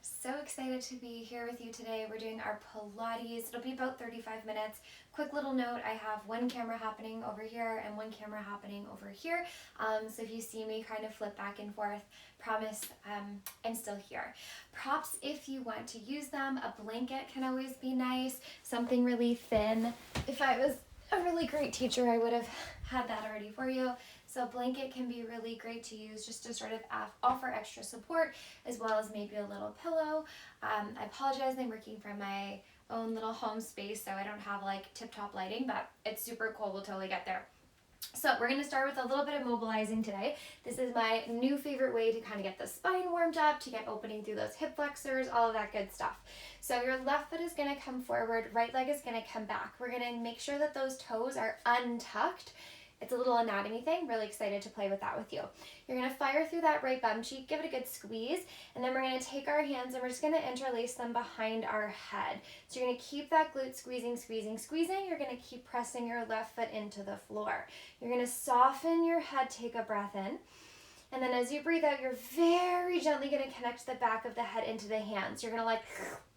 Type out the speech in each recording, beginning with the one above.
So excited to be here with you today. We're doing our Pilates. It'll be about 35 minutes. Quick little note, I have one camera happening over here and one camera happening over here. So if you see me kind of flip back and forth, promise I'm still here. Props if you want to use them. A blanket can always be nice, something really thin. If I was a really great teacher, I would have had that already for you. So a blanket can be really great to use just to sort of offer extra support, as well as maybe a little pillow. I apologize, I'm working from my own little home space, so I don't have like tip-top lighting, but it's super cool. We'll totally get there. So we're going to start with a little bit of mobilizing today. This is my new favorite way to kind of get the spine warmed up, to get opening through those hip flexors, all of that good stuff. So your left foot is going to come forward, right leg is going to come back. We're going to make sure that those toes are untucked. It's a little anatomy thing. Really excited to play with that with you. You're going to fire through that right bum cheek, give it a good squeeze, and then we're going to take our hands and we're just going to interlace them behind our head. So you're going to keep that glute squeezing, squeezing, squeezing. You're going to keep pressing your left foot into the floor. You're going to soften your head, take a breath in. And then as you breathe out, you're very gently going to connect the back of the head into the hands. You're going to like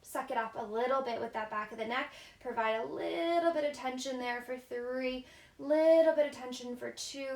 suck it up a little bit with that back of the neck. Provide a little bit of tension there for 3, little bit of tension for 2,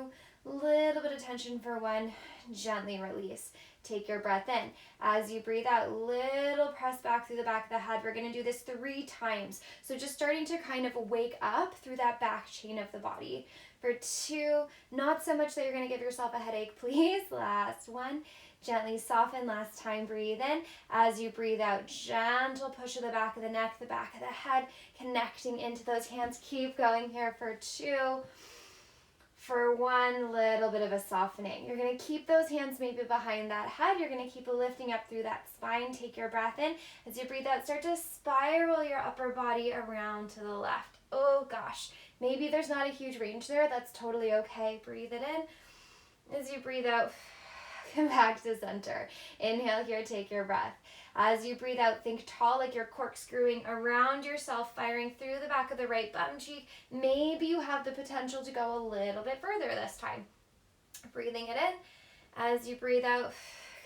little bit of tension for 1. Gently release. Take your breath in. As you breathe out, little press back through the back of the head. We're going to do this 3 times. So just starting to kind of wake up through that back chain of the body. For 2, not so much that you're going to give yourself a headache, please. Last 1. Gently soften. Last time, breathe in. As you breathe out, gentle push of the back of the neck, the back of the head, connecting into those hands. Keep going here for 2. For 1, little bit of a softening. You're going to keep those hands maybe behind that head. You're going to keep lifting up through that spine. Take your breath in. As you breathe out, start to spiral your upper body around to the left. Oh gosh, maybe there's not a huge range there. That's totally okay. Breathe it in. As you breathe out, come back to center. Inhale here, take your breath. As you breathe out, think tall, like you're corkscrewing around yourself, firing through the back of the right bum cheek. Maybe you have the potential to go a little bit further this time. Breathing it in. As you breathe out,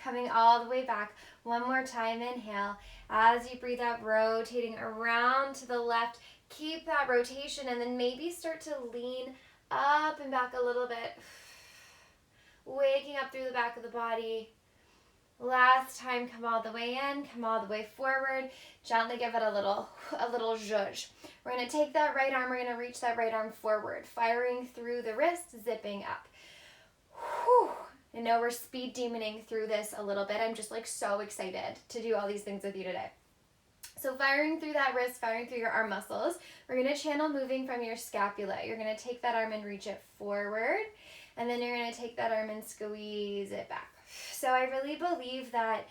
coming all the way back. One more time, inhale. As you breathe out, rotating around to the left. Keep that rotation and then maybe start to lean up and back a little bit. Waking up through the back of the body. Last time, come all the way in, come all the way forward. Gently give it a little zhuzh. We're going to take that right arm, we're going to reach that right arm forward, firing through the wrist, zipping up. Whew. I know we're speed demoning through this a little bit. I'm just like so excited to do all these things with you today. So firing through that wrist, firing through your arm muscles, we're going to channel moving from your scapula. You're going to take that arm and reach it forward, and then you're going to take that arm and squeeze it back. So I really believe that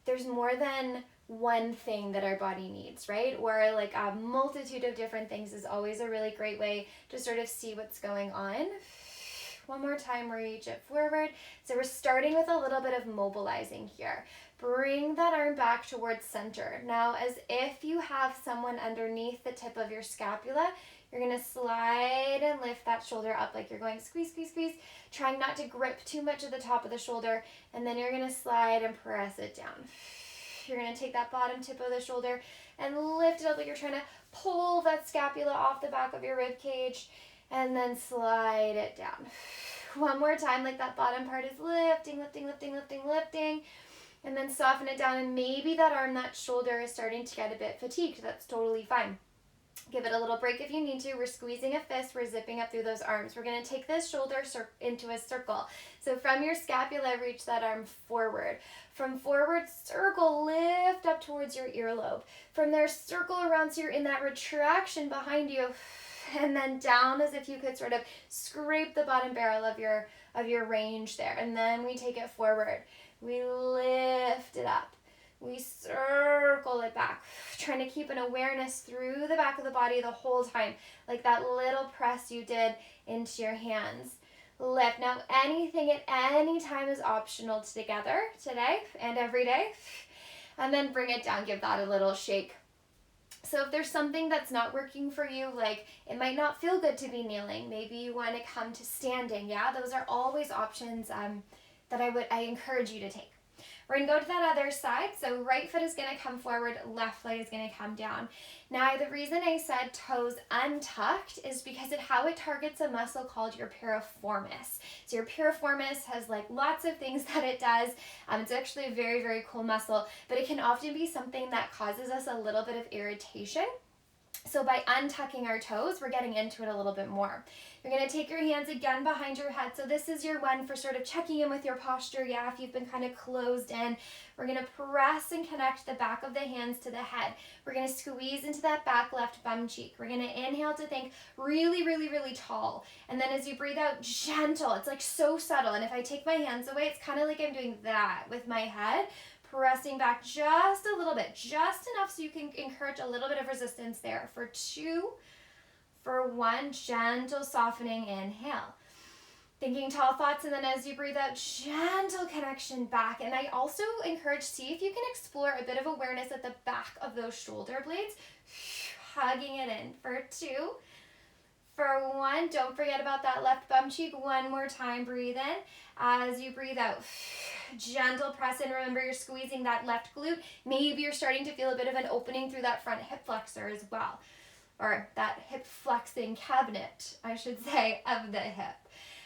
there's more than one thing that our body needs, right? Or like a multitude of different things is always a really great way to sort of see what's going on. One more time, reach it forward. So we're starting with a little bit of mobilizing here. Bring that arm back towards center. Now, as if you have someone underneath the tip of your scapula, you're going to slide and lift that shoulder up like you're going squeeze, squeeze, squeeze, trying not to grip too much at the top of the shoulder, and then you're going to slide and press it down. You're going to take that bottom tip of the shoulder and lift it up like you're trying to pull that scapula off the back of your rib cage, and then slide it down. One more time, like that bottom part is lifting, lifting, lifting, lifting, lifting, and then soften it down, and maybe that arm, that shoulder is starting to get a bit fatigued. That's totally fine. Give it a little break if you need to. We're squeezing a fist. We're zipping up through those arms. We're going to take this shoulder into a circle. So from your scapula, reach that arm forward. From forward, circle, lift up towards your earlobe. From there, circle around so you're in that retraction behind you. And then down as if you could sort of scrape the bottom barrel of your range there. And then we take it forward. We lift it up. We circle it back, trying to keep an awareness through the back of the body the whole time, like that little press you did into your hands. Lift. Now, anything at any time is optional together, today and every day. And then bring it down, give that a little shake. So if there's something that's not working for you, like it might not feel good to be kneeling, maybe you want to come to standing, yeah? Those are always options that I encourage you to take. We're gonna go to that other side. So right foot is gonna come forward, left leg is gonna come down. Now, the reason I said toes untucked is because of how it targets a muscle called your piriformis. So your piriformis has like lots of things that it does. It's actually a very, very cool muscle, but it can often be something that causes us a little bit of irritation. So by untucking our toes, we're getting into it a little bit more. You're going to take your hands again behind your head. So this is your one for sort of checking in with your posture. Yeah, if you've been kind of closed in, we're going to press and connect the back of the hands to the head. We're going to squeeze into that back left bum cheek. We're going to inhale to think really, really, really tall. And then as you breathe out, gentle. It's like so subtle. And if I take my hands away, it's kind of like I'm doing that with my head. Pressing back just a little bit, just enough so you can encourage a little bit of resistance there. For 2, for 1, gentle softening, inhale. Thinking tall thoughts, and then as you breathe out, gentle connection back. And I also encourage, see if you can explore a bit of awareness at the back of those shoulder blades, hugging it in. For 2, for 1, don't forget about that left bum cheek. One more time, breathe in. As you breathe out, gentle press in. Remember, you're squeezing that left glute. Maybe you're starting to feel a bit of an opening through that front hip flexor as well, or that hip flexing cabinet, I should say, of the hip.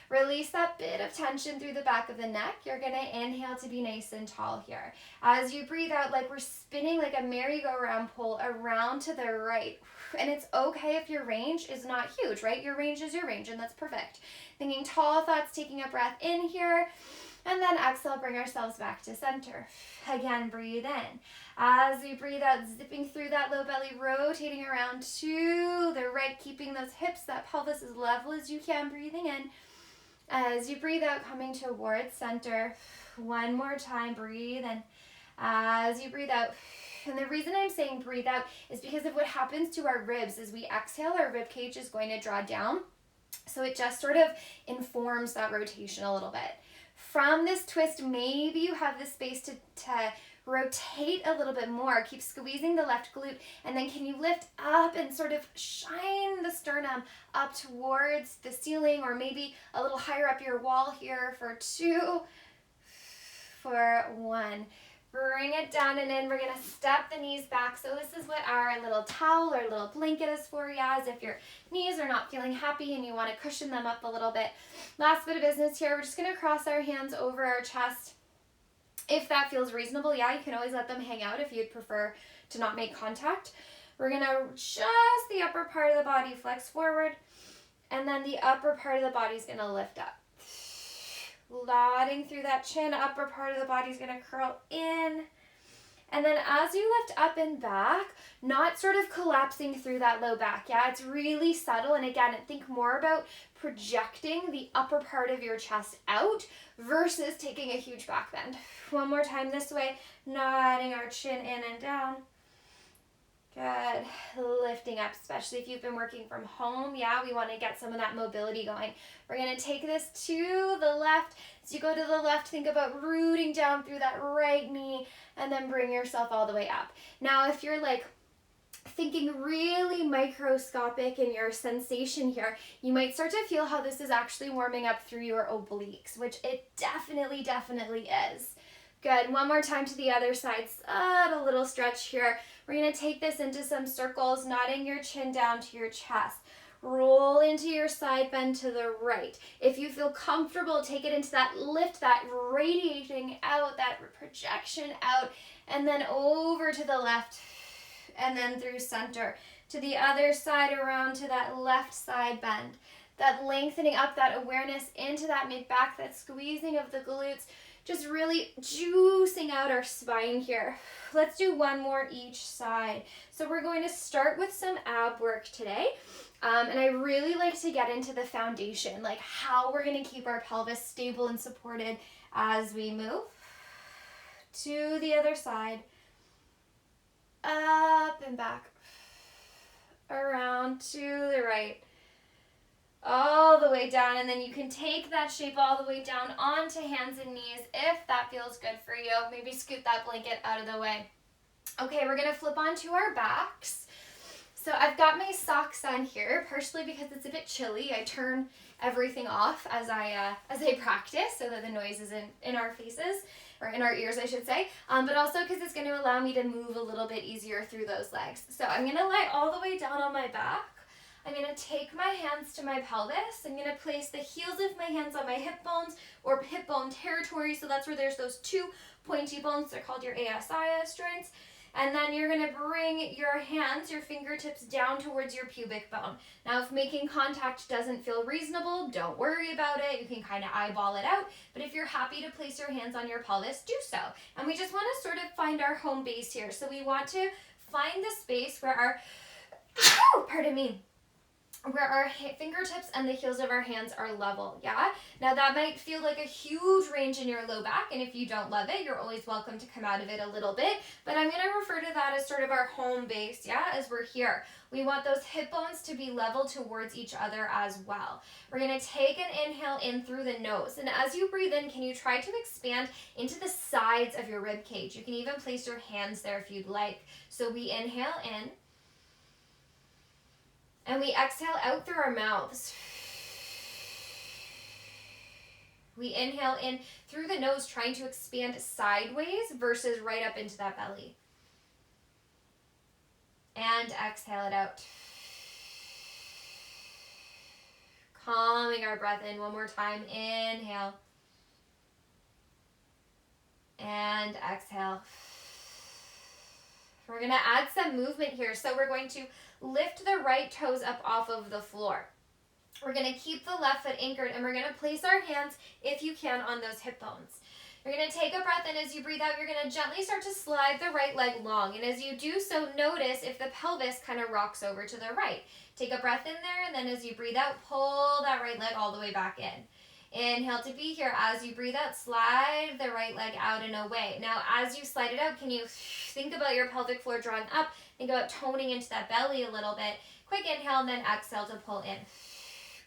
Release that bit of tension through the back of the neck. You're going to inhale to be nice and tall here. As you breathe out, like we're spinning like a merry-go-round pole around to the right. And it's okay if your range is not huge, right? Your range is your range, and that's perfect. Thinking tall thoughts, taking a breath in here. And then exhale, bring ourselves back to center. Again, breathe in. As we breathe out, zipping through that low belly, rotating around to the right, keeping those hips, that pelvis as level as you can, breathing in. As you breathe out, coming towards center. One more time, breathe in. As you breathe out. And the reason I'm saying breathe out is because of what happens to our ribs. As we exhale, our rib cage is going to draw down. So it just sort of informs that rotation a little bit. From this twist, maybe you have the space to rotate a little bit more. Keep squeezing the left glute, and then can you lift up and sort of shine the sternum up towards the ceiling, or maybe a little higher up your wall here. For 2, for 1. Bring it down and in. We're going to step the knees back. So this is what our little towel or little blanket is for, yeah, as if your knees are not feeling happy and you want to cushion them up a little bit. Last bit of business here. We're just going to cross our hands over our chest. If that feels reasonable, yeah, you can always let them hang out if you'd prefer to not make contact. We're going to just the upper part of the body flex forward, and then the upper part of the body is going to lift up. Nodding through that chin, upper part of the body is going to curl in. And then as you lift up and back, not sort of collapsing through that low back. Yeah, it's really subtle. And again, think more about projecting the upper part of your chest out versus taking a huge back bend. One more time this way, nodding our chin in and down. Good. Lifting up, especially if you've been working from home. Yeah, we want to get some of that mobility going. We're going to take this to the left. As you go to the left, think about rooting down through that right knee and then bring yourself all the way up. Now, if you're like thinking really microscopic in your sensation here, you might start to feel how this is actually warming up through your obliques, which it definitely is. Good. One more time to the other side. A little stretch here. We're going to take this into some circles, nodding your chin down to your chest. Roll into your side bend to the right. If you feel comfortable, take it into that lift, that radiating out, that projection out, and then over to the left, and then through center. To the other side, around to that left side bend. That lengthening up, that awareness into that mid-back, that squeezing of the glutes. Just really juicing out our spine here. Let's do one more each side. So we're going to start with some ab work today. And I really like to get into the foundation, like how we're going to keep our pelvis stable and supported as we move. To the other side. Up and back. Around to the right. All the way down, and then you can take that shape all the way down onto hands and knees if that feels good for you. Maybe scoot that blanket out of the way. Okay, we're gonna flip onto our backs. So I've got my socks on here, partially because it's a bit chilly. I turn everything off as I practice so that the noise isn't in our faces. or in our ears, I should say, but also because it's going to allow me to move a little bit easier through those legs. So I'm going to lie all the way down on my back. I'm going to take my hands to my pelvis. I'm going to place the heels of my hands on my hip bones or hip bone territory. So that's where there's those two pointy bones. They're called your ASIS joints. And then you're going to bring your hands, your fingertips down towards your pubic bone. Now, if making contact doesn't feel reasonable, don't worry about it. You can kind of eyeball it out. But if you're happy to place your hands on your pelvis, do so. And we just want to sort of find our home base here. So we want to find the space where our, pardon me, where our fingertips and the heels of our hands are level, yeah? Now that might feel like a huge range in your low back, and if you don't love it, you're always welcome to come out of it a little bit, but I'm gonna refer to that as sort of our home base, yeah, as we're here. We want those hip bones to be level towards each other as well. We're gonna take an inhale in through the nose, and as you breathe in, can you try to expand into the sides of your rib cage? You can even place your hands there if you'd like. So we inhale in, and we exhale out through our mouths. We inhale in through the nose, trying to expand sideways versus right up into that belly. And exhale it out. Calming our breath in one more time. Inhale. And exhale. We're going to add some movement here. So we're going to lift the right toes up off of the floor. We're going to keep the left foot anchored, and we're going to place our hands, if you can, on those hip bones. You're going to take a breath in. As you breathe out, you're going to gently start to slide the right leg long. And as you do so, notice if the pelvis kind of rocks over to the right. Take a breath in there, and then as you breathe out, pull that right leg all the way back in. Inhale to be here. As you breathe out, slide the right leg out and away. Now, as you slide it out, can you think about your pelvic floor drawing up? Think about toning into that belly a little bit. Quick inhale, and then exhale to pull in.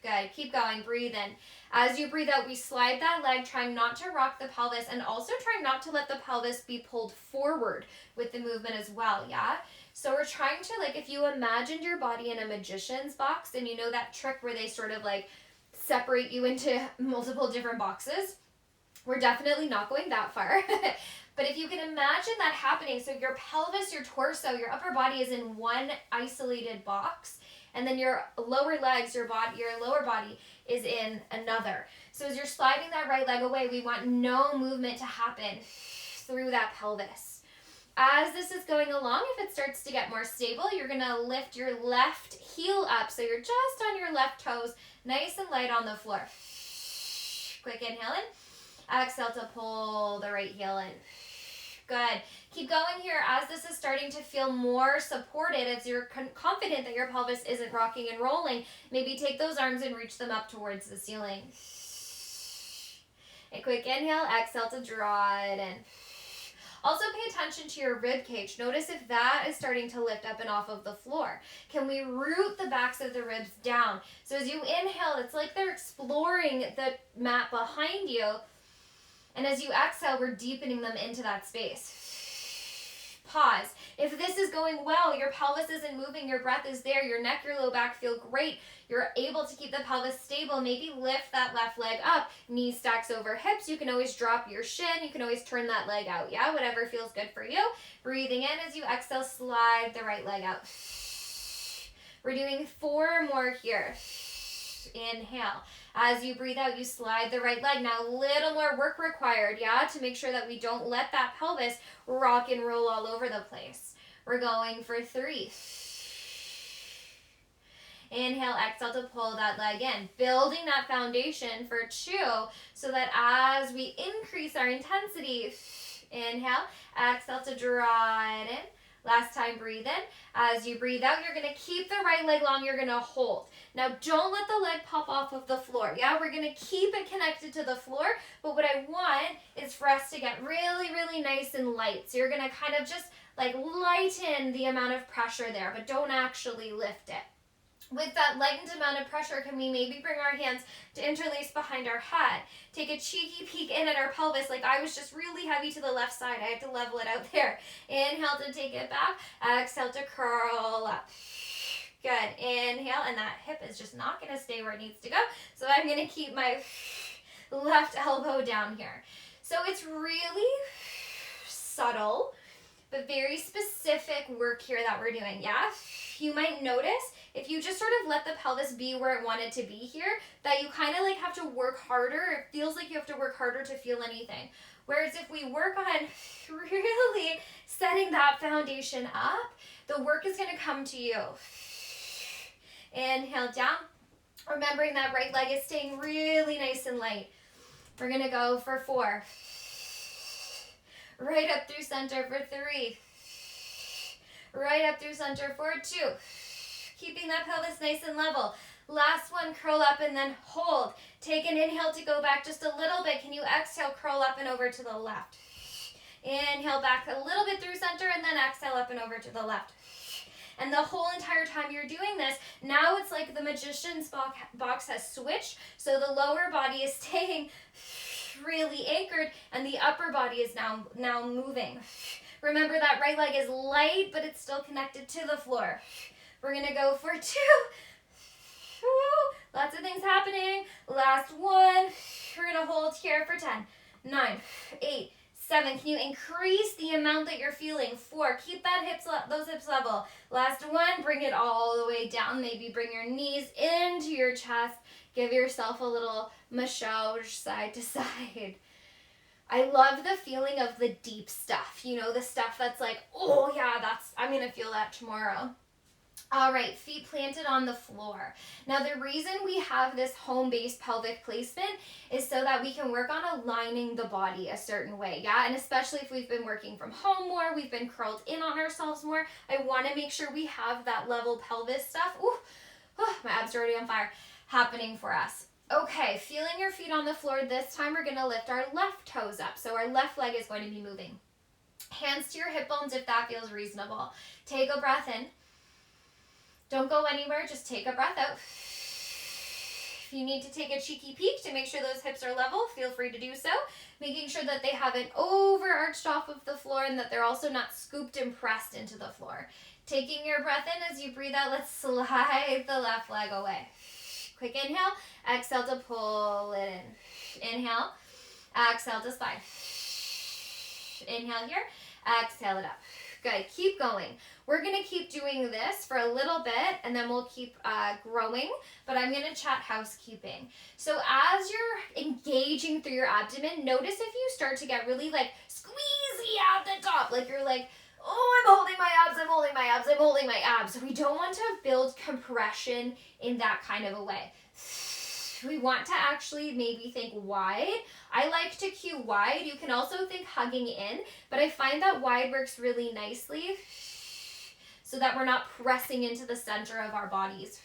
Good. Keep going. Breathe in. As you breathe out, we slide that leg, trying not to rock the pelvis, and also trying not to let the pelvis be pulled forward with the movement as well, yeah? So we're trying to, like, if you imagined your body in a magician's box, and you know that trick where they sort of, like, separate you into multiple different boxes, we're definitely not going that far. But if you can imagine that happening, so your pelvis, your torso, your upper body is in one isolated box, and then your lower legs, your lower body is in another. So as you're sliding that right leg away, we want no movement to happen through that pelvis. As this is going along, if it starts to get more stable, you're gonna lift your left heel up, so you're just on your left toes, nice and light on the floor. Quick inhale in, exhale to pull the right heel in. Good. Keep going here as this is starting to feel more supported, as you're confident that your pelvis isn't rocking and rolling. Maybe take those arms and reach them up towards the ceiling. A quick inhale, exhale to draw it in. Also pay attention to your rib cage. Notice if that is starting to lift up and off of the floor. Can we root the backs of the ribs down? So as you inhale, it's like they're exploring the mat behind you. And as you exhale, we're deepening them into that space. Pause. If this is going well, your pelvis isn't moving, your breath is there, your neck, your low back feel great, you're able to keep the pelvis stable, maybe lift that left leg up, knee stacks over hips, you can always drop your shin, you can always turn that leg out, yeah? Whatever feels good for you. Breathing in as you exhale, slide the right leg out. We're doing 4 more here. Inhale. As you breathe out, you slide the right leg. Now, a little more work required, yeah, to make sure that we don't let that pelvis rock and roll all over the place. We're going for 3. Inhale, exhale to pull that leg in. Building that foundation for 2 so that as we increase our intensity, inhale, exhale to draw it in. Last time, breathe in. As you breathe out, you're going to keep the right leg long. You're going to hold. Now, don't let the leg pop off of the floor. Yeah, we're going to keep it connected to the floor. But what I want is for us to get really, really nice and light. So you're going to kind of just like lighten the amount of pressure there, but don't actually lift it. With that lightened amount of pressure, can we maybe bring our hands to interlace behind our head? Take a cheeky peek in at our pelvis, like I was just really heavy to the left side. I had to level it out there. Inhale to take it back. Exhale to curl up. Good. Inhale, and that hip is just not going to stay where it needs to go. So I'm going to keep my left elbow down here. So it's really subtle, but very specific work here that we're doing, yeah? You might notice if you just sort of let the pelvis be where it wanted to be here, that you kind of like have to work harder. It feels like you have to work harder to feel anything. Whereas if we work on really setting that foundation up, the work is going to come to you. Inhale down. Remembering that right leg is staying really nice and light. We're going to go for 4. Right up through center for 3. Right up through center for 2. Keeping that pelvis nice and level. Last one, curl up and then hold. Take an inhale to go back just a little bit. Can you exhale, curl up and over to the left? Inhale back a little bit through center and then exhale up and over to the left. And the whole entire time you're doing this, now it's like the magician's box has switched. So the lower body is staying really anchored and the upper body is now moving. Remember that right leg is light, but it's still connected to the floor. We're going to go for 2. Lots of things happening. Last one. We're going to hold here for 10, 9, 8, 7. Can you increase the amount that you're feeling? 4. Keep that those hips level. Last one. Bring it all the way down. Maybe bring your knees into your chest. Give yourself a little massage side to side. I love the feeling of the deep stuff. You know, the stuff that's like, oh yeah, I'm going to feel that tomorrow. All right, feet planted on the floor. Now the reason we have this home-based pelvic placement is so that we can work on aligning the body a certain way, yeah? And especially if we've been working from home more, we've been curled in on ourselves more, I want to make sure we have that level pelvis stuff. Ooh, my abs are already on fire, happening for us. Okay, feeling your feet on the floor. This time we're going to lift our left toes up. So our left leg is going to be moving. Hands to your hip bones if that feels reasonable. Take a breath in. Don't go anywhere, just take a breath out. If you need to take a cheeky peek to make sure those hips are level, feel free to do so. Making sure that they haven't overarched off of the floor and that they're also not scooped and pressed into the floor. Taking your breath in as you breathe out, let's slide the left leg away. Quick inhale, exhale to pull it in. Inhale, exhale to slide. Inhale here, exhale it up. Good, keep going. We're going to keep doing this for a little bit and then we'll keep growing, but I'm going to chat housekeeping. So as you're engaging through your abdomen, notice if you start to get really like squeezy at the top, like you're like, oh, I'm holding my abs, I'm holding my abs, I'm holding my abs. We don't want to build compression in that kind of a way. We want to actually maybe think wide. I like to cue wide. You can also think hugging in, but I find that wide works really nicely so that we're not pressing into the center of our bodies.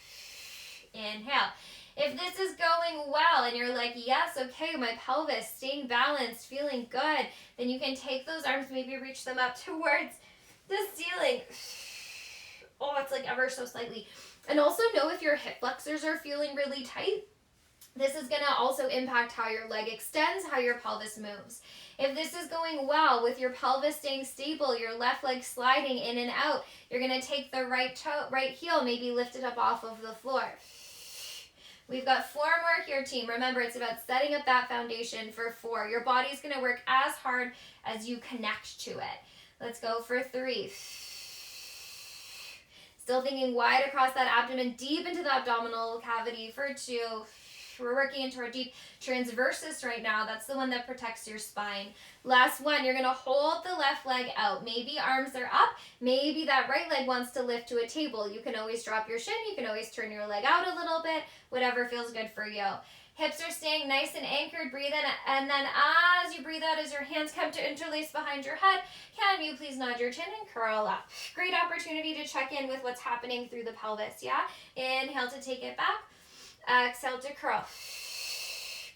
Inhale. If this is going well and you're like, yes, okay, my pelvis staying balanced, feeling good, then you can take those arms, maybe reach them up towards the ceiling. Oh, it's like ever so slightly. And also know if your hip flexors are feeling really tight. This is going to also impact how your leg extends, how your pelvis moves. If this is going well with your pelvis staying stable, your left leg sliding in and out, you're going to take the right heel, maybe lift it up off of the floor. We've got 4 more here, team. Remember, it's about setting up that foundation for 4. Your body's going to work as hard as you connect to it. Let's go for 3. Still thinking wide across that abdomen, deep into the abdominal cavity for 2. We're working into our deep transversus right now. That's the one that protects your spine. Last one, you're going to hold the left leg out. Maybe arms are up. Maybe that right leg wants to lift to a table. You can always drop your shin. You can always turn your leg out a little bit. Whatever feels good for you. Hips are staying nice and anchored. Breathe in. And then as you breathe out, as your hands come to interlace behind your head, can you please nod your chin and curl up? Great opportunity to check in with what's happening through the pelvis, yeah? Inhale to take it back. Exhale to curl.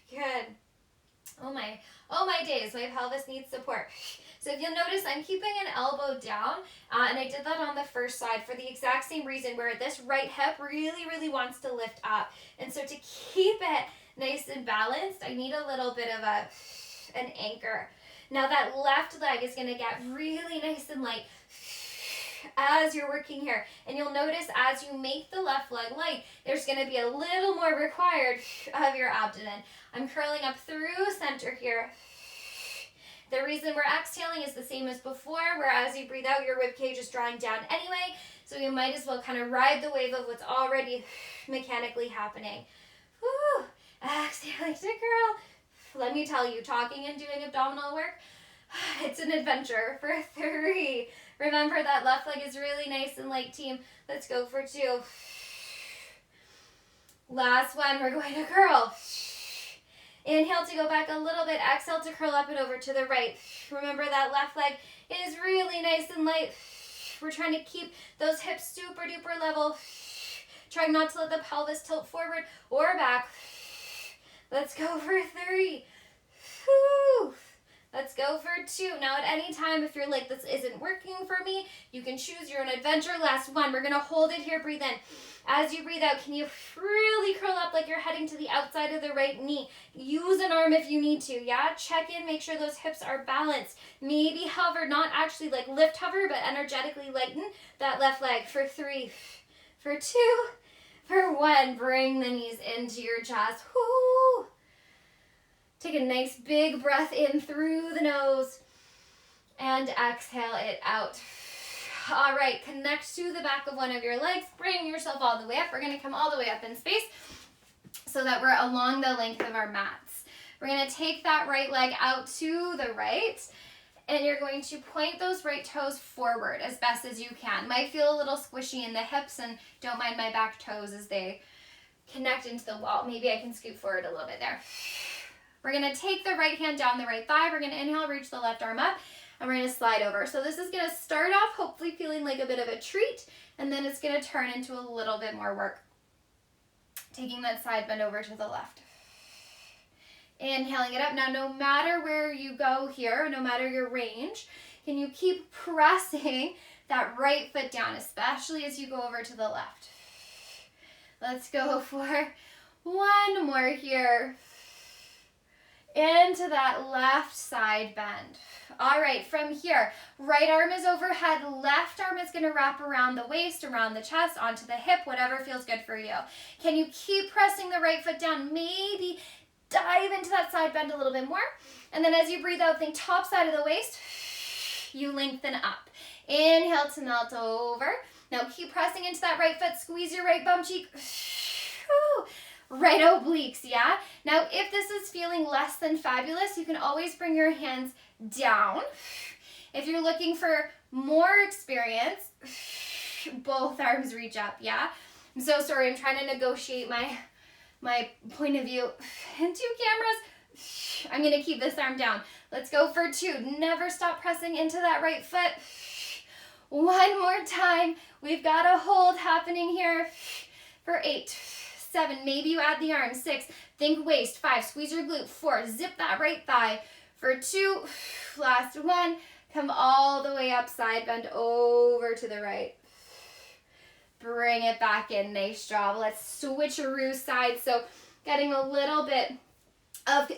Good. Oh my days, my pelvis needs support. So if you'll notice, I'm keeping an elbow down, and I did that on the first side for the exact same reason, where this right hip really wants to lift up. And so to keep it nice and balanced, I need a little bit of an anchor. Now that left leg is going to get really nice and light as you're working here. And you'll notice as you make the left leg light, there's going to be a little more required of your abdomen. I'm curling up through center here. The reason we're exhaling is the same as before, where as you breathe out, your rib cage is drawing down anyway. So you might as well kind of ride the wave of what's already mechanically happening. Woo. Exhaling to curl. Let me tell you, talking and doing abdominal work, it's an adventure. For 3. Remember that left leg is really nice and light, team. Let's go for 2. Last one, we're going to curl. Inhale to go back a little bit. Exhale to curl up and over to the right. Remember that left leg is really nice and light. We're trying to keep those hips super duper level. Trying not to let the pelvis tilt forward or back. Let's go for 3. Whew. Let's go for 2. Now at any time, if you're like, this isn't working for me, you can choose your own adventure. Last one. We're going to hold it here. Breathe in. As you breathe out, can you really curl up like you're heading to the outside of the right knee? Use an arm if you need to, yeah? Check in, make sure those hips are balanced. Maybe hover, not actually like lift hover, but energetically lighten that left leg. For 3, for 2, for 1. Bring the knees into your chest. Whoo! Take a nice big breath in through the nose and exhale it out. All right, connect to the back of one of your legs. Bring yourself all the way up. We're going to come all the way up in space so that we're along the length of our mats. We're going to take that right leg out to the right, and you're going to point those right toes forward as best as you can. Might feel a little squishy in the hips, and don't mind my back toes as they connect into the wall. Maybe I can scoot forward a little bit there. We're going to take the right hand down the right thigh. We're going to inhale, reach the left arm up, and we're going to slide over. So this is going to start off hopefully feeling like a bit of a treat, and then it's going to turn into a little bit more work. Taking that side bend over to the left. Inhaling it up. Now, no matter where you go here, no matter your range, can you keep pressing that right foot down, especially as you go over to the left. Let's go for 1 more here. Into that left side bend. All right, from here, right arm is overhead, left arm is going to wrap around the waist, around the chest, onto the hip, whatever feels good for you. Can you keep pressing the right foot down? Maybe dive into that side bend a little bit more. And then as you breathe out, think top side of the waist, you lengthen up. Inhale to melt over. Now keep pressing into that right foot, squeeze your right bum cheek. Right obliques, yeah? Now, if this is feeling less than fabulous, you can always bring your hands down. If you're looking for more experience, both arms reach up, yeah? I'm so sorry, I'm trying to negotiate my point of view. And 2 cameras. I'm going to keep this arm down. Let's go for 2. Never stop pressing into that right foot. 1 more time. We've got a hold happening here for 8. 7, maybe you add the arm. 6, think waist. 5, squeeze your glute. 4, zip that right thigh. For 2, last 1, come all the way up, side bend over to the right. Bring it back in, nice job. Let's switcheroo sides. So getting a little bit of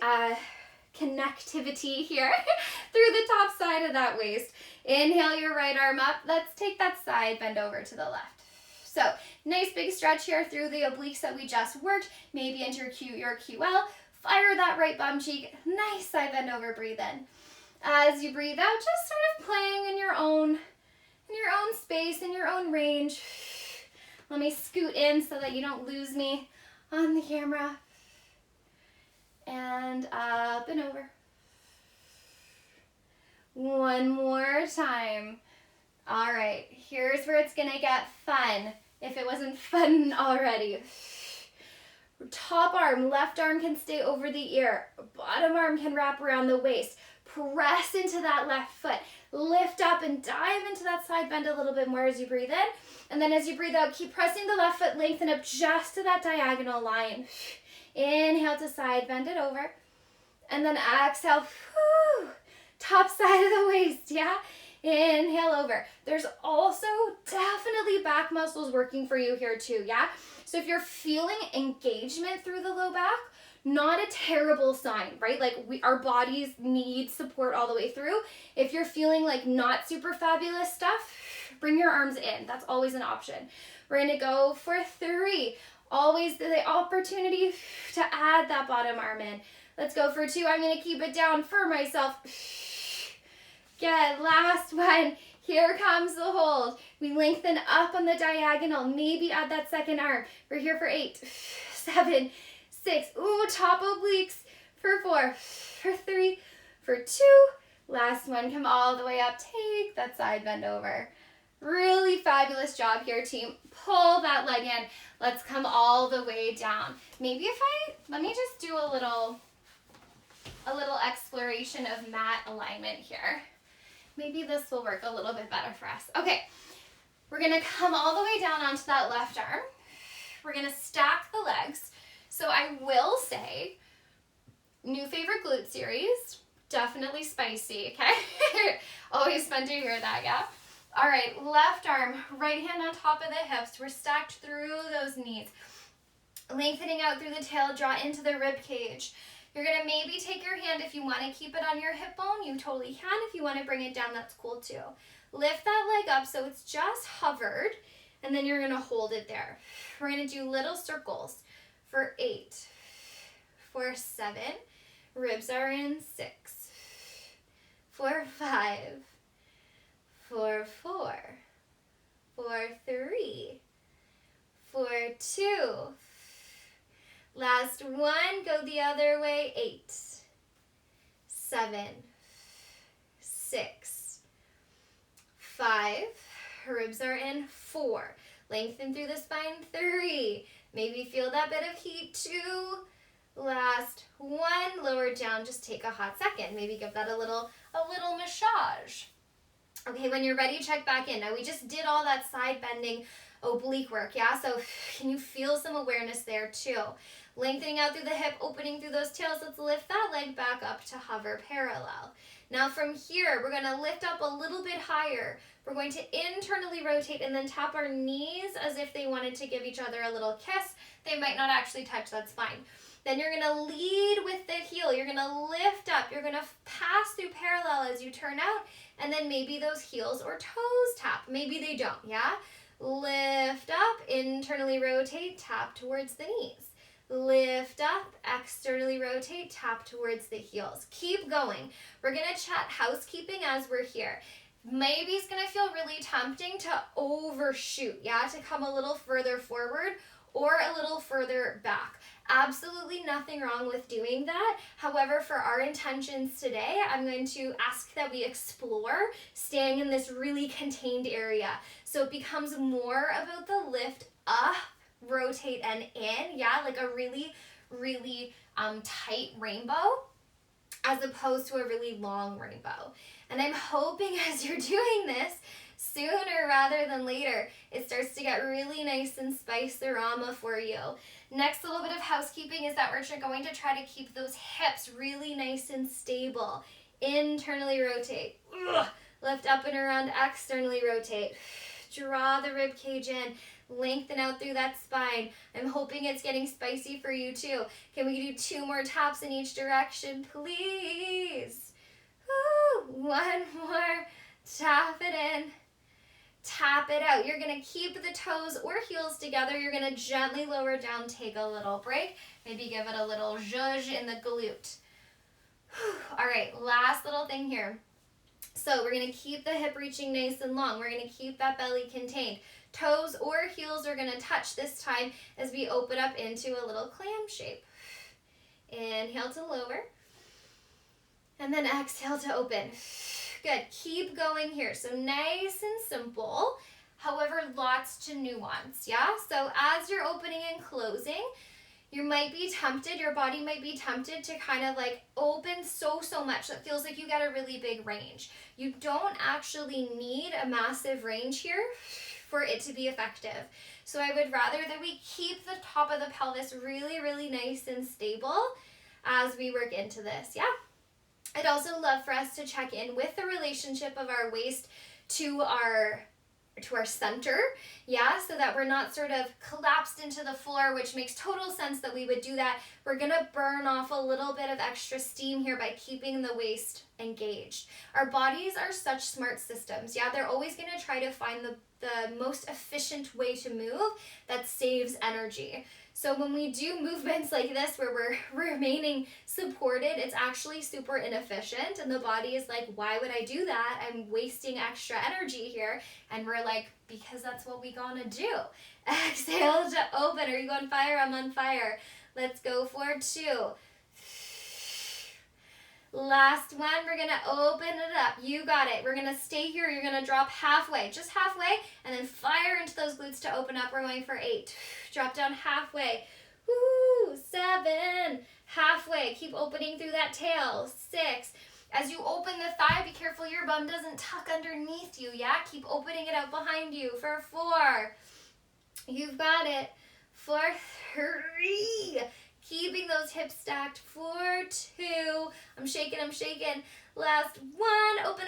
connectivity here through the top side of that waist. Inhale your right arm up. Let's take that side bend over to the left. So nice big stretch here through the obliques that we just worked, maybe into your QL. Fire that right bum cheek. Nice side bend over, breathe in. As you breathe out, just sort of playing in your own space, in your own range. Let me scoot in so that you don't lose me on the camera. And up and over. 1 more time. All right, here's where it's gonna get fun. If it wasn't fun already. Top arm, left arm can stay over the ear. Bottom arm can wrap around the waist. Press into that left foot. Lift up and dive into that side bend a little bit more as you breathe in. And then as you breathe out, keep pressing the left foot, lengthen up just to that diagonal line. Inhale to side bend it over. And then exhale, whew, top side of the waist, yeah? Inhale over. There's also definitely back muscles working for you here too, yeah? So if you're feeling engagement through the low back, not a terrible sign, right? Like our bodies need support all the way through. If you're feeling like not super fabulous stuff, bring your arms in. That's always an option. We're gonna go for 3. Always the opportunity to add that bottom arm in. Let's go for 2. I'm gonna keep it down for myself. Good, last one. Here comes the hold. We lengthen up on the diagonal. Maybe add that second arm. We're here for 8, 7, 6. Ooh, top obliques for 4, for 3, for 2. Last one, come all the way up. Take that side bend over. Really fabulous job here, team. Pull that leg in. Let's come all the way down. Maybe let me just do a little exploration of mat alignment here. Maybe this will work a little bit better for us. Okay, we're gonna come all the way down onto that left arm. We're gonna stack the legs. So I will say, new favorite glute series, definitely spicy, okay? Always fun to hear that, yeah? All right, left arm, right hand on top of the hips. We're stacked through those knees. Lengthening out through the tail, draw into the rib cage. You're gonna maybe take your hand, if you wanna keep it on your hip bone, you totally can. If you wanna bring it down, that's cool too. Lift that leg up so it's just hovered, and then you're gonna hold it there. We're gonna do little circles for 8, for 7, ribs are in 6, for 5, for 4, for 3, for 2. Last one, go the other way, 8, 7, 6, 5, ribs are in 4, lengthen through the spine, 3, maybe feel that bit of heat, 2, last one, lower down, just take a hot second, maybe give that a little massage. Okay, when you're ready, check back in. Now we just did all that side bending oblique work, yeah? So can you feel some awareness there too? Lengthening out through the hip, opening through those tails. Let's lift that leg back up to hover parallel. Now from here, we're gonna lift up a little bit higher. We're going to internally rotate and then tap our knees as if they wanted to give each other a little kiss. They might not actually touch, that's fine. Then you're gonna lead with the heel. You're gonna lift up. You're gonna pass through parallel as you turn out, and then maybe those heels or toes tap. Maybe they don't, yeah? Lift up, internally rotate, tap towards the knees. Lift up, externally rotate, tap towards the heels. Keep going. We're gonna chat housekeeping as we're here. Maybe it's gonna feel really tempting to overshoot, yeah? To come a little further forward or a little further back. Absolutely nothing wrong with doing that. However, for our intentions today, I'm going to ask that we explore staying in this really contained area. So it becomes more about the lift up, rotate, and in, yeah, like a really, really tight rainbow as opposed to a really long rainbow. And I'm hoping as you're doing this, sooner rather than later, it starts to get really nice and spice-orama for you. Next little bit of housekeeping is that we're going to try to keep those hips really nice and stable. Internally rotate. Lift up and around, externally rotate. Draw the rib cage in. Lengthen out through that spine. I'm hoping it's getting spicy for you too. Can we do 2 more taps in each direction, please? Woo. One more. Tap it in. Tap it out. You're going to keep the toes or heels together. You're going to gently lower down, take a little break. Maybe give it a little zhuzh in the glute. All right, last little thing here. So we're going to keep the hip reaching nice and long. We're going to keep that belly contained. Toes or heels are going to touch this time as we open up into a little clam shape. Inhale to lower. And then exhale to open. Good, keep going here. So nice and simple, however, lots to nuance, yeah? So as you're opening and closing, you might be tempted, your body might be tempted to kind of like open so much that feels like you get a really big range. You don't actually need a massive range here for it to be effective. So I would rather that we keep the top of the pelvis really, really nice and stable as we work into this, yeah? I'd also love for us to check in with the relationship of our waist to our center, yeah, so that we're not sort of collapsed into the floor, which makes total sense that we would do that. We're gonna burn off a little bit of extra steam here by keeping the waist engaged. Our bodies are such smart systems. Yeah, they're always going to try to find the most efficient way to move that saves energy. So when we do movements like this where we're remaining supported, it's actually super inefficient, and the body is like, why would I do that? I'm wasting extra energy here. And we're like, because that's what we gonna do. Exhale to open. Are you on fire? I'm on fire. Let's go for 2. Last one, we're gonna open it up. You got it. We're gonna stay here. You're gonna drop halfway, just halfway, and then fire into those glutes to open up. We're going for 8. Drop down halfway. Woo, 7. Halfway. Keep opening through that tail. 6. As you open the thigh, be careful your bum doesn't tuck underneath you. Yeah, keep opening it out behind you for 4. You've got it. For 3. Keeping those hips stacked for 2. I'm shaking. Last 1. Open,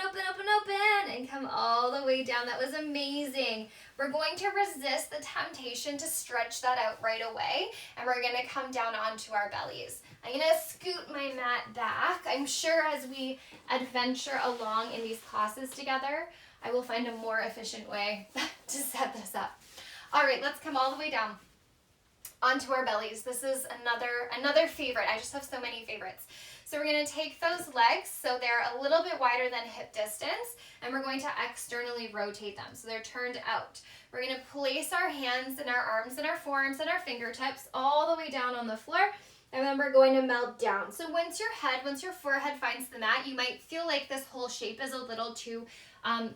and come all the way down. That was amazing. We're going to resist the temptation to stretch that out right away, and we're going to come down onto our bellies. I'm going to scoot my mat back. I'm sure as we adventure along in these classes together, I will find a more efficient way to set this up. All right, let's come all the way down onto our bellies. This is another favorite. I just have so many favorites. So we're going to take those legs so they're a little bit wider than hip distance, and we're going to externally rotate them so they're turned out. We're going to place our hands and our arms and our forearms and our fingertips all the way down on the floor, and then we're going to melt down. So once your forehead finds the mat, you might feel like this whole shape is a little too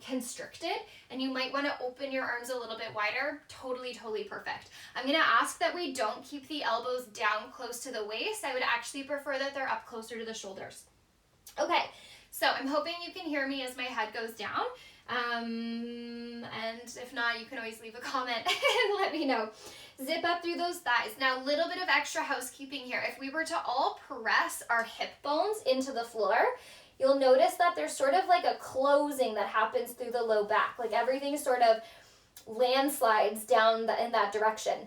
constricted, and you might want to open your arms a little bit wider. Totally perfect. I'm going to ask that we don't keep the elbows down close to the waist. I would actually prefer that they're up closer to the shoulders. Okay, so I'm hoping you can hear me as my head goes down, and if not, you can always leave a comment and let me know. Zip up through those thighs. Now, a little bit of extra housekeeping here. If we were to all press our hip bones into the floor, you'll notice that there's sort of like a closing that happens through the low back. Like everything sort of landslides down in that direction.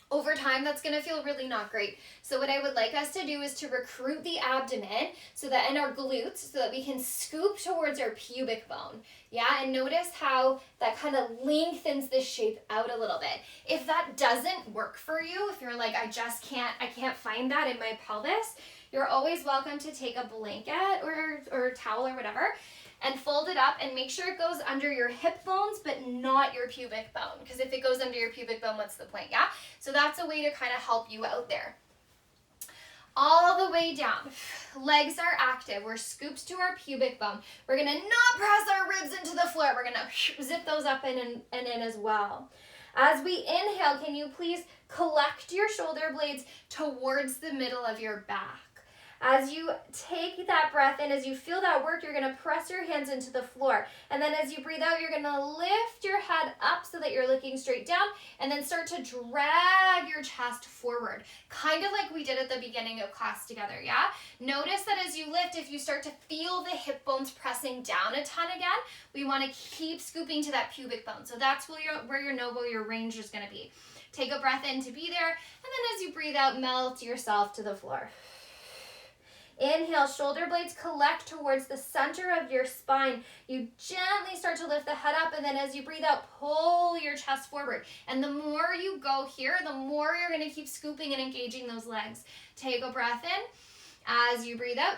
Over time, that's going to feel really not great. So what I would like us to do is to recruit the abdomen so that in our glutes, so that we can scoop towards our pubic bone. Yeah, and notice how that kind of lengthens this shape out a little bit. If that doesn't work for you, if you're like, I can't find that in my pelvis, you're always welcome to take a blanket or a towel or whatever and fold it up and make sure it goes under your hip bones, but not your pubic bone. Because if it goes under your pubic bone, what's the point, yeah? So that's a way to kind of help you out there. All the way down. Legs are active. We're scooped to our pubic bone. We're going to not press our ribs into the floor. We're going to zip those up and in as well. As we inhale, can you please collect your shoulder blades towards the middle of your back? As you take that breath in, as you feel that work, you're going to press your hands into the floor. And then as you breathe out, you're going to lift your head up so that you're looking straight down, and then start to drag your chest forward, kind of like we did at the beginning of class together, yeah? Notice that as you lift, if you start to feel the hip bones pressing down a ton again, we want to keep scooping to that pubic bone. So that's where your noble, your range is going to be. Take a breath in to be there, and then as you breathe out, melt yourself to the floor. Inhale, shoulder blades collect towards the center of your spine. You gently start to lift the head up, and then as you breathe out, pull your chest forward. And the more you go here, the more you're going to keep scooping and engaging those legs. Take a breath in. As you breathe out,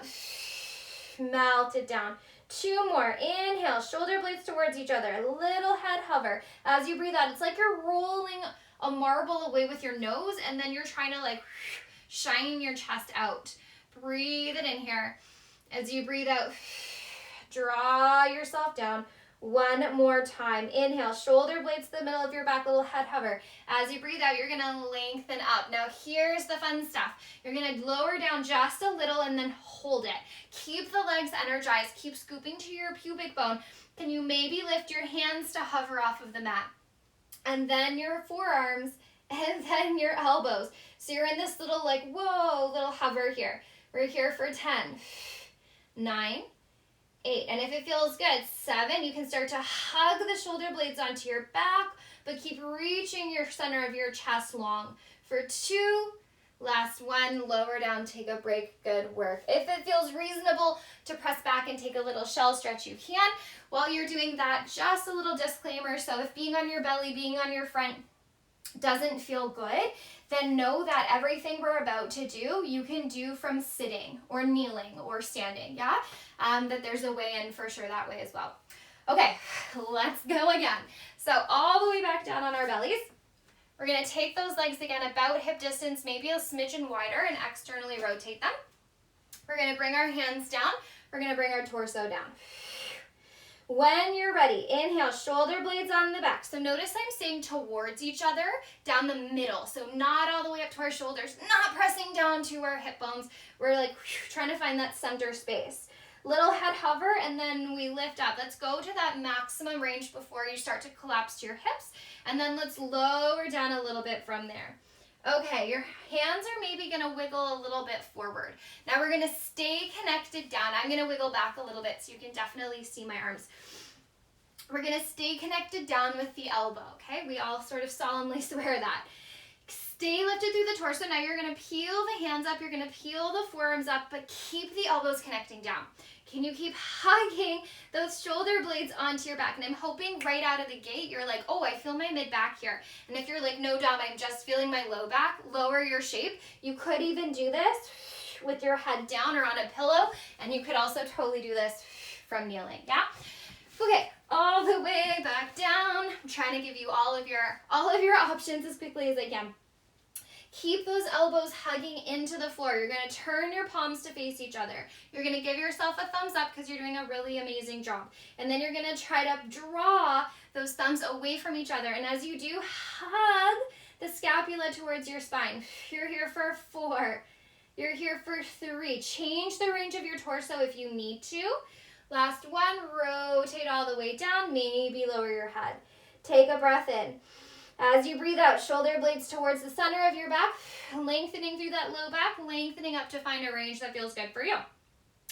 melt it down. 2 more. Inhale, shoulder blades towards each other. Little head hover. As you breathe out, it's like you're rolling a marble away with your nose, and then you're trying to like shine your chest out. Breathe it in here. As you breathe out, draw yourself down. 1 more time. Inhale, shoulder blades to the middle of your back, little head hover. As you breathe out, you're going to lengthen up. Now here's the fun stuff. You're going to lower down just a little and then hold it. Keep the legs energized. Keep scooping to your pubic bone. Can you maybe lift your hands to hover off of the mat? And then your forearms, and then your elbows. So you're in this little like, whoa, little hover here. We're here for 10, 9, 8. And if it feels good, 7, you can start to hug the shoulder blades onto your back, but keep reaching your center of your chest long. For 2, Last one, lower down, take a break, good work. If it feels reasonable to press back and take a little shell stretch, you can. While you're doing that, just a little disclaimer, so if being on your belly, being on your front doesn't feel good, then know that everything we're about to do, you can do from sitting or kneeling or standing, yeah? That there's a way in for sure that way as well. Okay, let's go again. So all the way back down on our bellies. We're gonna take those legs again about hip distance, maybe a smidgen wider, and externally rotate them. We're gonna bring our hands down. We're gonna bring our torso down. When you're ready, inhale, shoulder blades on the back. So notice I'm saying towards each other, down the middle. So not all the way up to our shoulders, not pressing down to our hip bones. We're like trying to find that center space. Little head hover, and then we lift up. Let's go to that maximum range before you start to collapse to your hips. And then let's lower down a little bit from there. Okay, your hands are maybe gonna wiggle a little bit forward. Now we're gonna stay connected down. I'm gonna wiggle back a little bit so you can definitely see my arms. We're gonna stay connected down with the elbow, okay? We all sort of solemnly swear that. Stay lifted through the torso. Now you're gonna peel the hands up, you're gonna peel the forearms up, but keep the elbows connecting down. Can you keep hugging those shoulder blades onto your back? And I'm hoping right out of the gate, you're like, oh, I feel my mid back here. And if you're like, no, Dom, I'm just feeling my low back, lower your shape. You could even do this with your head down or on a pillow. And you could also totally do this from kneeling, yeah? Okay, all the way back down. I'm trying to give you all of your options as quickly as I can. Keep those elbows hugging into the floor. You're gonna turn your palms to face each other. You're gonna give yourself a thumbs up because you're doing a really amazing job. And then you're gonna try to draw those thumbs away from each other. And as you do, hug the scapula towards your spine. You're here for 4. You're here for 3. Change the range of your torso if you need to. Last one, rotate all the way down, maybe lower your head. Take a breath in. As you breathe out, shoulder blades towards the center of your back, lengthening through that low back, lengthening up to find a range that feels good for you.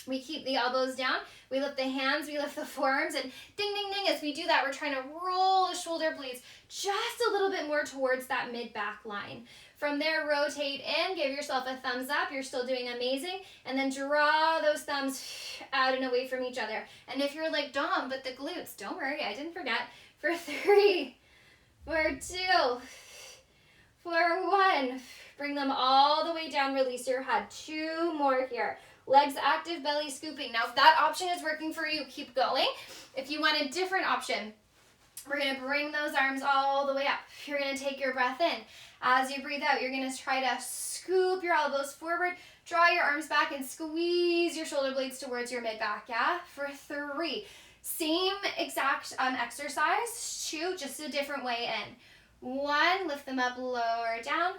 We keep the elbows down, we lift the hands, we lift the forearms, and ding, ding, ding, as we do that, we're trying to roll the shoulder blades just a little bit more towards that mid-back line. From there, rotate in, give yourself a thumbs up, you're still doing amazing, and then draw those thumbs out and away from each other. And if you're like, Dom, but the glutes, don't worry, I didn't forget, for 3, for 2, for 1. Bring them all the way down, release your head. 2 more here. Legs active, belly scooping. Now, if that option is working for you, keep going. If you want a different option, we're gonna bring those arms all the way up. You're gonna take your breath in. As you breathe out, you're gonna try to scoop your elbows forward, draw your arms back, and squeeze your shoulder blades towards your mid-back, yeah? For 3. Same exact exercise, 2, just a different way in. 1, lift them up, lower down.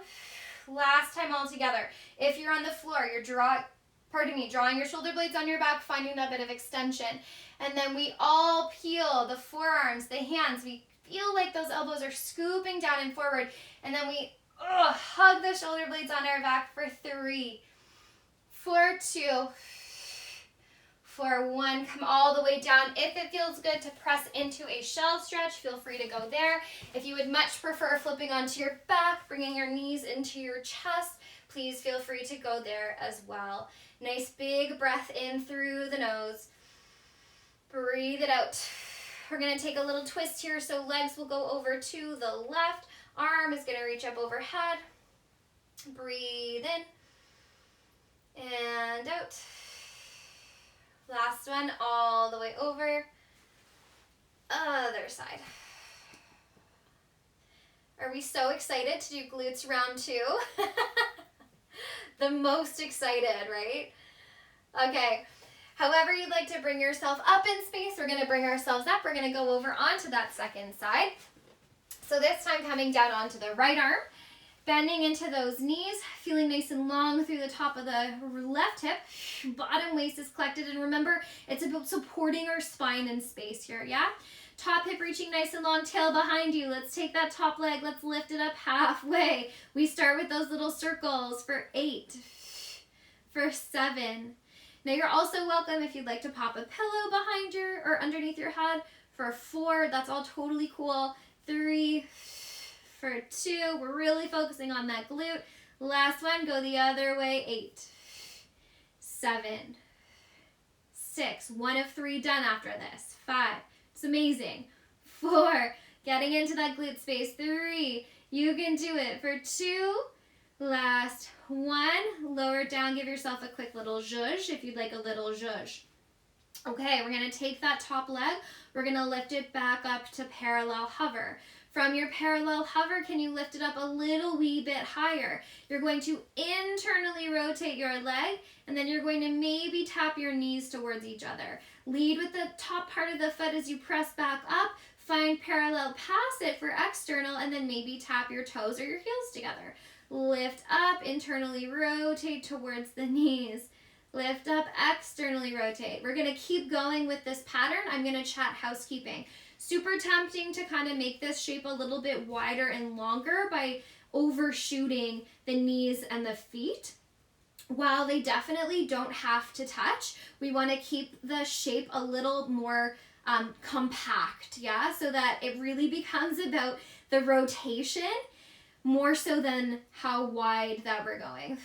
Last time all together. If you're on the floor, you're drawing your shoulder blades on your back, finding that bit of extension. And then we all peel the forearms, the hands. We feel like those elbows are scooping down and forward. And then we hug the shoulder blades on our back for 3, for 2, for 1. Come all the way down. If it feels good to press into a shell stretch, feel free to go there. If you would much prefer flipping onto your back, bringing your knees into your chest, please feel free to go there as well. Nice big breath in through the nose. Breathe it out. We're going to take a little twist here, so legs will go over to the left. Arm is going to reach up overhead. Breathe in and out. Last one, all the way over. Other side. Are we so excited to do glutes round 2? The most excited, right? Okay. However you'd like to bring yourself up in space, we're going to bring ourselves up. We're going to go over onto that second side. So this time coming down onto the right arm, bending into those knees, feeling nice and long through the top of the left hip. Bottom waist is collected, and remember, it's about supporting our spine in space here, yeah? Top hip reaching nice and long, tail behind you. Let's take that top leg, let's lift it up halfway. We start with those little circles for 8, for 7. Now you're also welcome if you'd like to pop a pillow behind your, or underneath your head, for 4, that's all totally cool. 3, for 2, we're really focusing on that glute. Last one, go the other way. 8, 7, 6. 1 of 3 done after this. 5. It's amazing. 4. Getting into that glute space. 3. You can do it for 2. Last 1. Lower it down. Give yourself a quick little zhuzh if you'd like a little zhuzh. Okay, we're going to take that top leg. We're going to lift it back up to parallel hover. From your parallel hover, can you lift it up a little wee bit higher? You're going to internally rotate your leg, and then you're going to maybe tap your knees towards each other. Lead with the top part of the foot as you press back up. Find parallel past it for external, and then maybe tap your toes or your heels together. Lift up, internally rotate towards the knees. Lift up, externally rotate. We're going to keep going with this pattern. I'm going to chat housekeeping. Super tempting to kind of make this shape a little bit wider and longer by overshooting the knees and the feet. While they definitely don't have to touch, we want to keep the shape a little more compact, yeah? So that it really becomes about the rotation more so than how wide that we're going.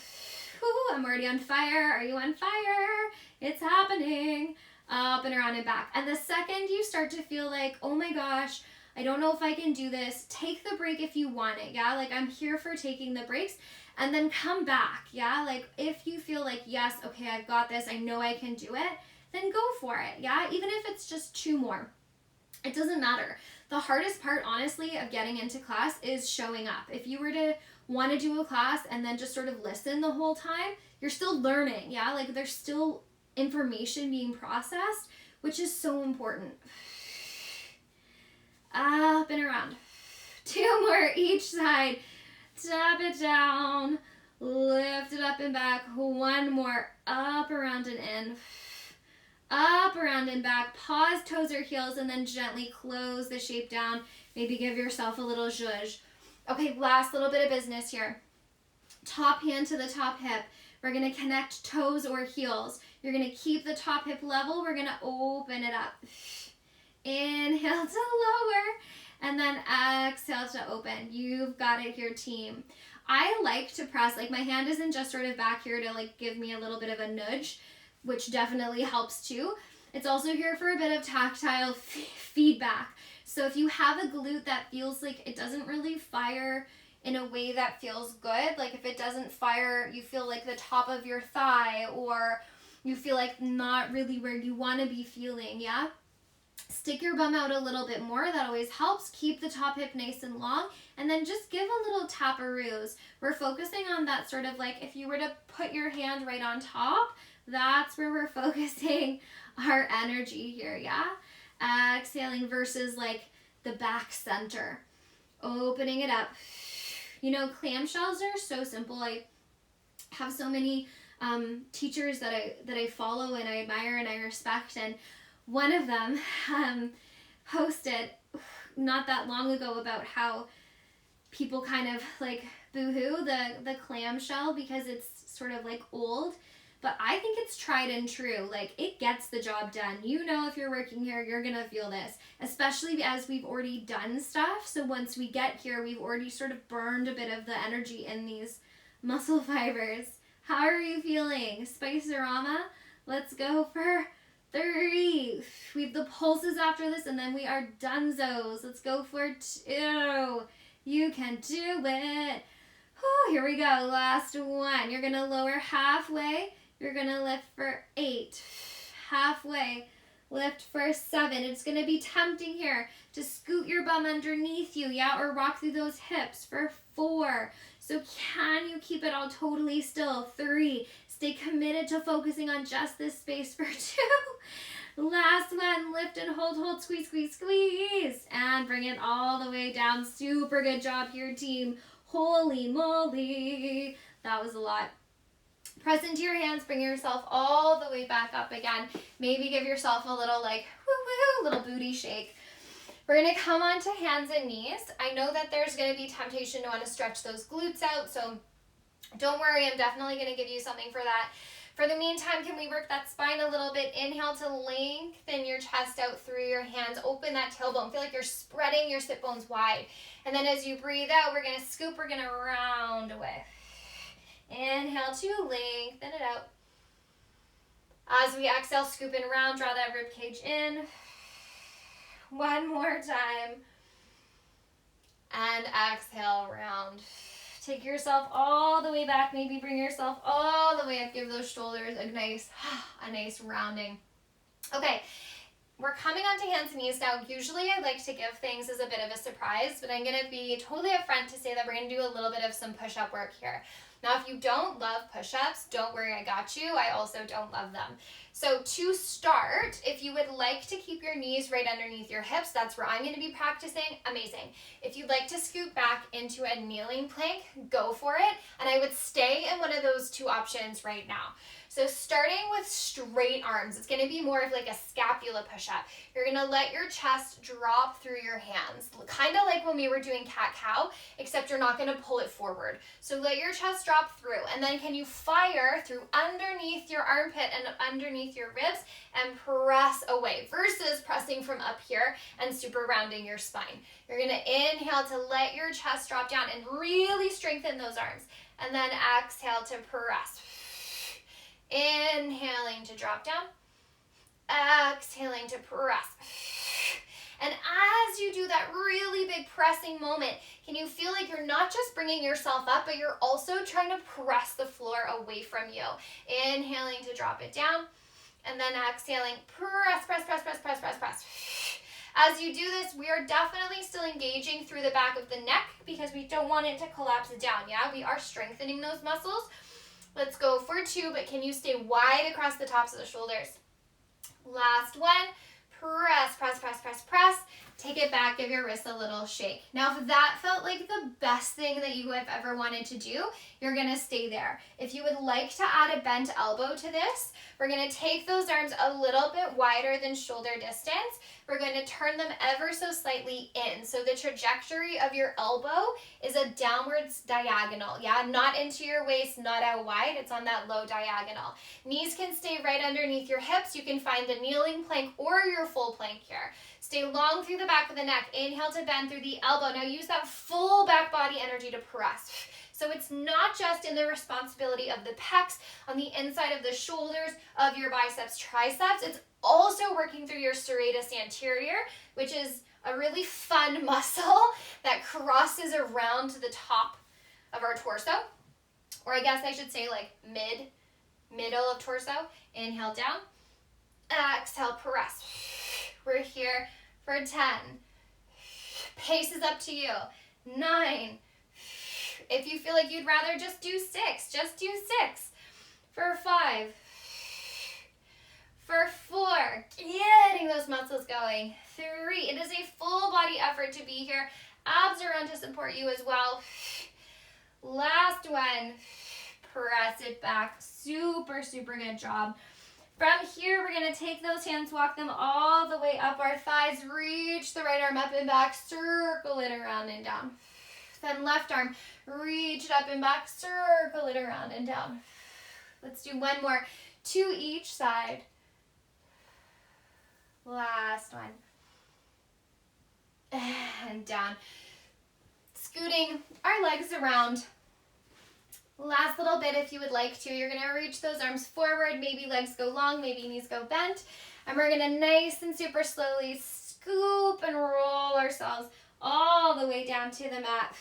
Ooh, I'm already on fire. Are you on fire? It's happening. Up and around and back. And the second you start to feel like, oh my gosh, I don't know if I can do this, take the break if you want it, yeah? Like, I'm here for taking the breaks, and then come back, yeah? Like, if you feel like, yes, okay, I've got this, I know I can do it, then go for it, yeah? Even if it's just 2 more. It doesn't matter. The hardest part, honestly, of getting into class is showing up. If you were to want to do a class and then just sort of listen the whole time, you're still learning, yeah? Like, there's still information being processed, which is so important. Up and around. 2 more each side. Tap it down. Lift it up and back. 1 more. Up, around, and in. Up, around, and back. Pause, toes or heels, and then gently close the shape down. Maybe give yourself a little zhuzh. Okay, last little bit of business here. Top hand to the top hip. We're going to connect toes or heels. You're going to keep the top hip level. We're going to open it up. Inhale to lower, and then exhale to open. You've got it here, team. I like to press, like, my hand isn't just sort of back here to like give me a little bit of a nudge, which definitely helps too. It's also here for a bit of tactile feedback. So if you have a glute that feels like it doesn't really fire in a way that feels good, like if it doesn't fire, you feel like the top of your thigh, or you feel like not really where you want to be feeling, yeah? Stick your bum out a little bit more. That always helps. Keep the top hip nice and long, and then just give a little taparoos. We're focusing on that sort of like, if you were to put your hand right on top, that's where we're focusing our energy here, yeah? Exhaling versus like the back center. Opening it up. You know, clamshells are so simple. I have so many teachers that I follow and I admire and I respect, and one of them posted not that long ago about how people kind of like boo-hoo the clamshell because it's sort of like old, but I think it's tried and true. Like, it gets the job done. You know, if you're working here, you're gonna feel this, especially as we've already done stuff. So once we get here, we've already sort of burned a bit of the energy in these muscle fibers. How are you feeling? Spice-orama? Let's go for 3. We have the pulses after this, and then we are donezos. Let's go for 2. You can do it. Whew, here we go. Last one. You're gonna lower halfway. You're gonna lift for 8. Halfway. Lift for 7. It's gonna be tempting here to scoot your bum underneath you, yeah, or rock through those hips for 4. So can you keep it all totally still? 3. Stay committed to focusing on just this space for 2. Last one. Lift and hold, squeeze, squeeze, squeeze. And bring it all the way down. Super good job here, team. Holy moly. That was a lot. Press into your hands, bring yourself all the way back up again. Maybe give yourself a little like, woo-woo, little booty shake. We're gonna come onto hands and knees. I know that there's gonna be temptation to wanna stretch those glutes out, so don't worry, I'm definitely gonna give you something for that. For the meantime, can we work that spine a little bit? Inhale to lengthen your chest out through your hands. Open that tailbone. Feel like you're spreading your sit bones wide. And then as you breathe out, we're gonna scoop, we're gonna round away. Inhale to lengthen it out. As we exhale, scoop and round, draw that rib cage in. One more time. And exhale, round. Take yourself all the way back. Maybe bring yourself all the way up. Give those shoulders a nice rounding. Okay, we're coming onto hands and knees now. Usually I like to give things as a bit of a surprise, but I'm going to be totally upfront to say that we're going to do a little bit of some push-up work here. Now, if you don't love push-ups, don't worry, I got you. I also don't love them. So to start, if you would like to keep your knees right underneath your hips, that's where I'm going to be practicing, amazing. If you'd like to scoot back into a kneeling plank, go for it. And I would stay in one of those two options right now. So starting with straight arms, it's going to be more of like a scapula push-up. You're going to let your chest drop through your hands, kind of like when we were doing cat-cow, except you're not going to pull it forward. So let your chest drop through, and then can you fire through underneath your armpit and underneath your ribs and press away versus pressing from up here and super rounding your spine. You're going to inhale to let your chest drop down and really strengthen those arms, and then exhale to press. Inhaling to drop down, exhaling to press. And as you do that really big pressing moment, can you feel like you're not just bringing yourself up, but you're also trying to press the floor away from you. Inhaling to drop it down, and then exhaling, press, press, press, press, press, press, press. As you do this, we are definitely still engaging through the back of the neck because we don't want it to collapse down, yeah? We are strengthening those muscles. Let's go for 2, but can you stay wide across the tops of the shoulders? Last one. Press, press, press, press, press. Take it back, give your wrists a little shake. Now, if that felt like the best thing that you have ever wanted to do, you're gonna stay there. If you would like to add a bent elbow to this, we're gonna take those arms a little bit wider than shoulder distance. We're going to turn them ever so slightly in. So the trajectory of your elbow is a downwards diagonal, yeah? Not into your waist, not out wide. It's on that low diagonal. Knees can stay right underneath your hips. You can find the kneeling plank or your full plank here. Stay long through the back of the neck. Inhale to bend through the elbow. Now use that full back body energy to press. So it's not just in the responsibility of the pecs, on the inside of the shoulders, of your biceps, triceps. It's also working through your serratus anterior, which is a really fun muscle that crosses around to the top of our torso. Or I guess I should say like middle of torso. Inhale down. Exhale, press. We're here for 10. Pace is up to you. 9. If you feel like you'd rather just do 6, just do 6. For 5. For 4, getting those muscles going. 3, it is a full body effort to be here. Abs are on to support you as well. Last one, press it back. Super, super good job. From here, we're gonna take those hands, walk them all the way up our thighs, reach the right arm up and back, circle it around and down. Then left arm, reach it up and back, circle it around and down. Let's do one more, 2 each side. Last one. And down. Scooting our legs around. Last little bit if you would like to. You're going to reach those arms forward. Maybe legs go long, maybe knees go bent. And we're going to nice and super slowly scoop and roll ourselves all the way down to the mat.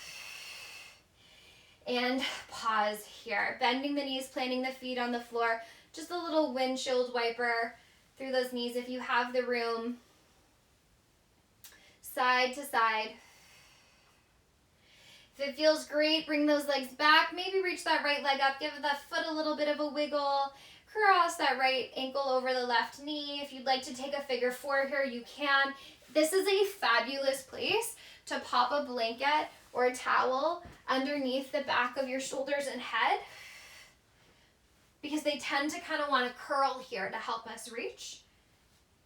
And pause here. Bending the knees, planting the feet on the floor. Just a little windshield wiper through those knees if you have the room. Side to side. If it feels great, bring those legs back. Maybe reach that right leg up. Give that foot a little bit of a wiggle. Cross that right ankle over the left knee. If you'd like to take a figure 4 here, you can. This is a fabulous place to pop a blanket or a towel underneath the back of your shoulders and head, because they tend to kind of want to curl here to help us reach.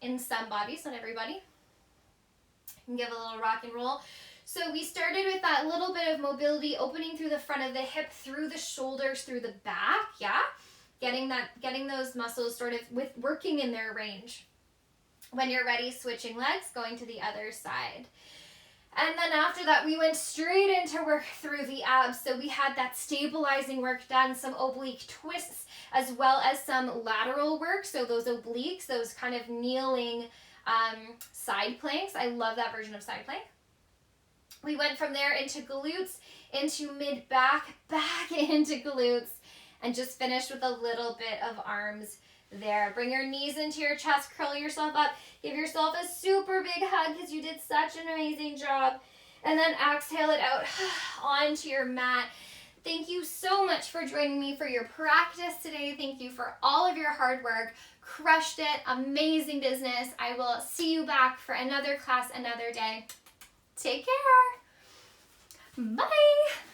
In some bodies, not everybody. You can give a little rock and roll. So we started with that little bit of mobility, opening through the front of the hip, through the shoulders, through the back, yeah? Getting those muscles sort of working in their range. When you're ready, switching legs, going to the other side. And then after that, we went straight into work through the abs. So we had that stabilizing work done, some oblique twists, as well as some lateral work. So those obliques, those kind of kneeling side planks. I love that version of side plank. We went from there into glutes, into mid-back, back into glutes, and just finished with a little bit of arms there. Bring your knees into your chest, curl yourself up, give yourself a super big hug because you did such an amazing job. And then exhale it out onto your mat. Thank you so much for joining me for your practice today. Thank you for all of your hard work. Crushed it. Amazing business. I will see you back for another class another day. Take care. Bye.